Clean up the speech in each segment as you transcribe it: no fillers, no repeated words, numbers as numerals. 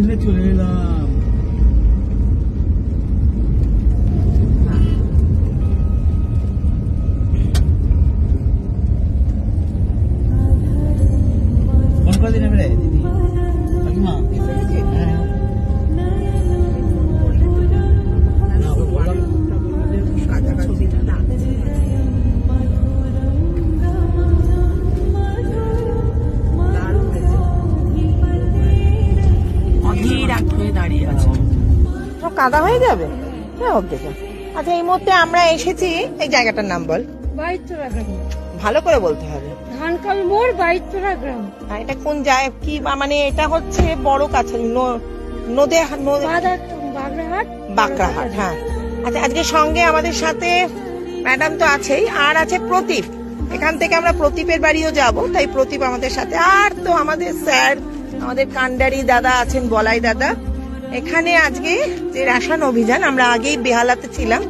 সামনে চলে এলাম। ফোন করে দিন এবারে দিদি কাকিমা। কাদা হয়ে যাবে। আচ্ছা, এই মুহূর্তে আমরা এসেছি, এই জায়গাটার নাম বল। বাইতরা গ্রাম। ভালো করে বলতে হবে। ধানকাল মোড়, বাইতরা গ্রাম। এটা কোন জায়গা, কি মানে এটা হচ্ছে বড় কাছে বাঁকড়াহাট। হ্যাঁ, আচ্ছা, আজকে সঙ্গে আমাদের সাথে ম্যাডাম তো আছেই, আর আছে প্রদীপ। এখান থেকে আমরা প্রদীপের বাড়িও যাব, তাই প্রদীপ আমাদের সাথে। আর তো আমাদের স্যার, আমাদের কান্ডারি দাদা আছেন, বলাই দাদা। এখানে আজকে যে রেশন অভিযান, আমরা আগেই বেহালাতে ছিলাম,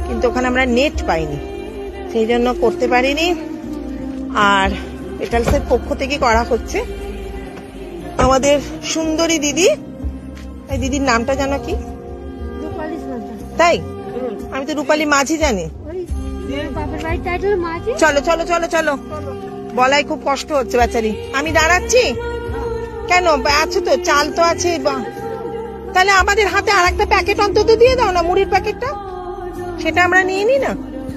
কিন্তু ওখানে আমরা নেট পাইনি, সেই জন্য করতে পারিনি। আর পেটালসের পক্ষ থেকে করা হচ্ছে। আমাদের সুন্দরী দিদি, এই দিদির নামটা জানো কি? তাই? আমি তো রূপালী মাঝি জানি। চলো চলো চলো চলো, বলাই খুব কষ্ট হচ্ছে বেচারি। আমি দাঁড়াচ্ছি কেন? আছো তো, চাল তো আছে। তাহলে আমাদের হাতে আর একটা প্যাকেট অন্তত দিয়ে দাও না, মুড়ির প্যাকেটটা, সেটা আমরা নিয়ে নি না।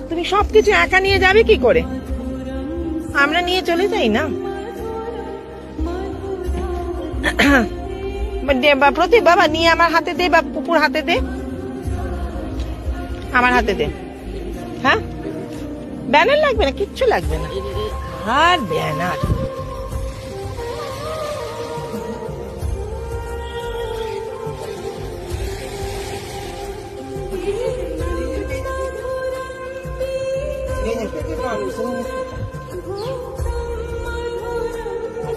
তুমি সবকিছু একা নিয়ে যাবে কি করে? আমরা নিয়ে চলে যাই না। প্রদীপ বাবা নিয়ে আমার হাতে দে, বা পুকুর হাতে দে, আমার হাতে দে। হ্যাঁ, ব্যানার লাগবে না, কিচ্ছু লাগবে না। আর ব্যানার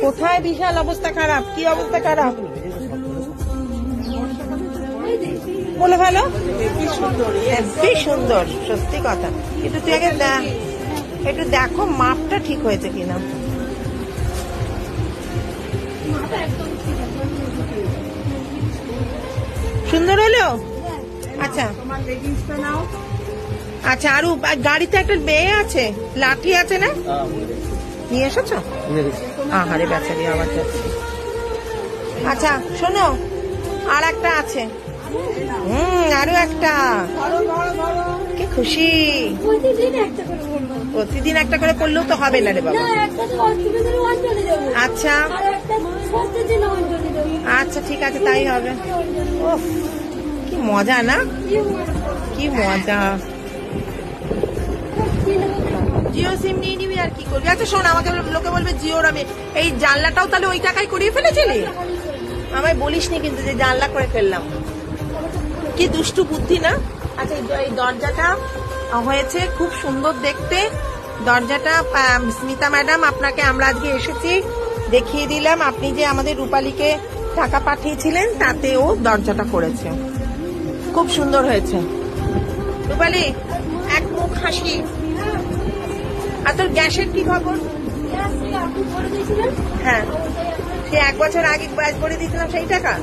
কোথায়? বিশাল অবস্থা খারাপ। কি অবস্থা খারাপ বলে ফেলো। হেব্বি সুন্দর, সত্যি কথা। কিন্তু তুই আগে একটু দেখো মাপটা ঠিক হয়েছে কিনা। সুন্দর হলো? আচ্ছা আচ্ছা। আর গাড়িতে একটা মেয়ে আছে, লাঠি আছে না, নিয়ে এসেছো? আহারে বেচারি আবার যাচ্ছে। আচ্ছা শোনো, আর একটা আছে। আরো একটা। কি খুশি। প্রতিদিন একটা করে পড়লেও তো হবে না রে বাবা। আচ্ছা আচ্ছা, ঠিক আছে, তাই হবে। ওহ, কি মজা না, কি মজা। জিও সিম নিয়ে নিবি আর কি করবি। আচ্ছা শোন, আমাকে লোকে বলবে জিওর, আমি এই জানলাটাও তাহলে ওই টাকায় করিয়ে ফেলেছিলি। আমায় বলিসনি কিন্তু যে জানলা করে ফেললাম। কি দুষ্টু বুদ্ধি না। আচ্ছা, এই দরজাটা হয়েছে খুব সুন্দর দেখতে। দরজাটা স্মিতা ম্যাডাম, আপনাকে আমরা আজকে এসেছি দেখিয়ে দিলাম। আপনি যে আমাদের রূপালীকে টাকা পাঠিয়েছিলেন, তাতেও দরজাটা করেছে, খুব সুন্দর হয়েছে। রূপালী, এক মুখ হাসি। আর তোর গ্যাসের কি খবর? হ্যাঁ, সে 1 বছর আগে গ্যাস ভরে দিয়েছিলাম সেই টাকা।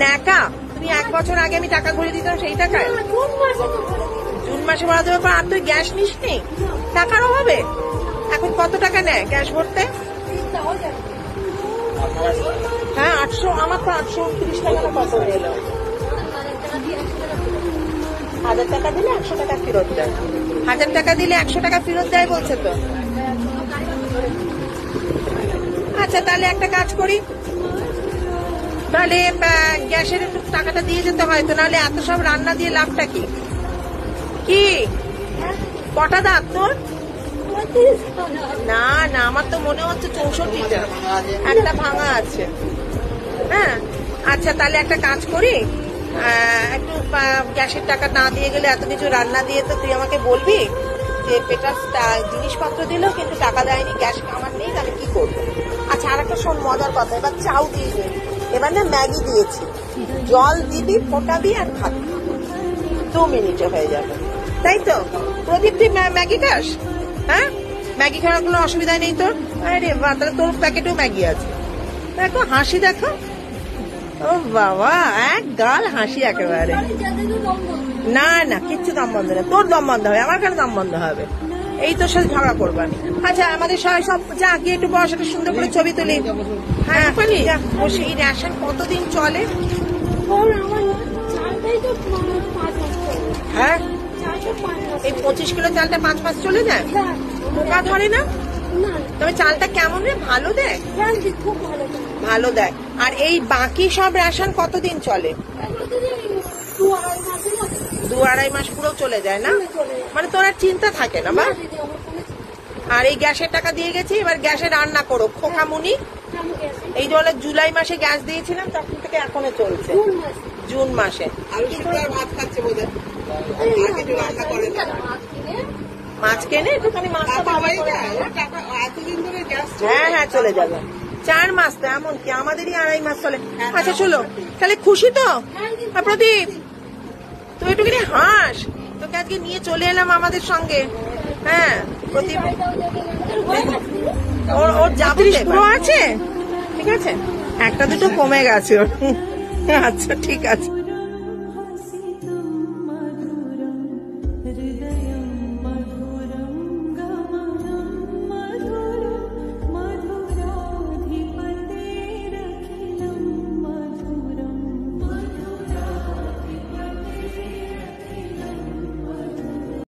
ন্যাকা, তুমি 1 বছর আগে আমি টাকা ভরে দিতাম সেই টাকায়। জুন মাসে ভরা দেওয়ার পর আর তুই গ্যাস নিস নি টাকার অভাবে। এখন কত টাকা নেয় গ্যাস ভরতে? হ্যাঁ 800। আমার তো 829 টাকা না কত এলো। 1000 টাকা দিলে 100 টাকা ফেরত দেয়। 1000 টাকা দিলে 100 টাকা ফেরত দেয় বলছে তো। আচ্ছা তাহলে একটা কাজ করি, তাহলে গ্যাসের একটু টাকাটা দিয়ে যেতে হয় তো, নাহলে এত সব রান্না দিয়ে লাভটা কি? কি কটা দাঁত তোর? না না, আমার তো মনে হচ্ছে 64টা, একটা ভাঙা আছে। হ্যাঁ আচ্ছা, তাহলে একটা কাজ করি, একটু গ্যাসের টাকা না দিয়ে গেলে এত কিছু রান্না দিয়ে তো তুই আমাকে বলবি যে পেটার জিনিসপত্র দিল কিন্তু টাকা দেয়নি, গ্যাস আমার নেই, তাহলে কি করবো? আচ্ছা আর একটা শোন মজার কথা, এবার চাউ দিয়ে দিই, এবার না ম্যাগি দিয়েছি, জল দিবি, ফোটাবি আর খাবি, 2 মিনিটে হয়ে যাবে। তাই তো প্রদীপ, তুই ম্যাগি খাস? হ্যাঁ ম্যাগি খাওয়ার কোনো অসুবিধা নেই তোর? আরে বাহ, তাহলে তোর প্যাকেটেও ম্যাগি আছে। দেখো হাসি, দেখো ও বাবা, এক গাল হাসি একেবারে। না না, কিচ্ছু দম বন্ধ না, তোর দম বন্ধ হবে, আমার কেন দম বন্ধ হবে? এই তোর সাথে ঝগড়া করবানি। আচ্ছা আমাদের সবাই সব যা গিয়ে একটু বস, একটা সুন্দর করে ছবি তুলি। হ্যাঁ যা, বসে। এই রেশন কতদিন চলে? হ্যাঁ, এই 25 কিলো চালটা 5 মাস চলে যায়, পোকা ধরে না? তবে চালটা কেমন রে, ভালো দেয়? ভালো দেয়। আর এই বাকি সব রেশন কতদিন চলে? 2-2.5 মাস পুরো চলে যায় না? মানে তোর আর চিন্তা থাকে না বা? আর এই গ্যাসের টাকা দিয়ে গেছি, এবার গ্যাসে রান্না করো খোকামুনি। এই যে জুলাই মাসে গ্যাস দিয়েছিলাম, তখন থেকে এখনো চলছে। জুন মাসে ভাত খাচ্ছে বোধহয়, মাছ কেনে একটুখানি মাছটা ভালো করে। হ্যাঁ হ্যাঁ, চলে যাবে। 4 মাস তো, এমন কি আমাদেরই 2.5 মাস চলে। আচ্ছা চলো, তাহলে খুশি তো? প্রদীপ তুই একটুখানি হাস, তোকে আজকে নিয়ে চলে এলাম আমাদের সঙ্গে। হ্যাঁ প্রদীপ, ওর যাবে পুরো আছে, ঠিক আছে, একটা দুটো কমে গেছে ওর। আচ্ছা ঠিক আছে।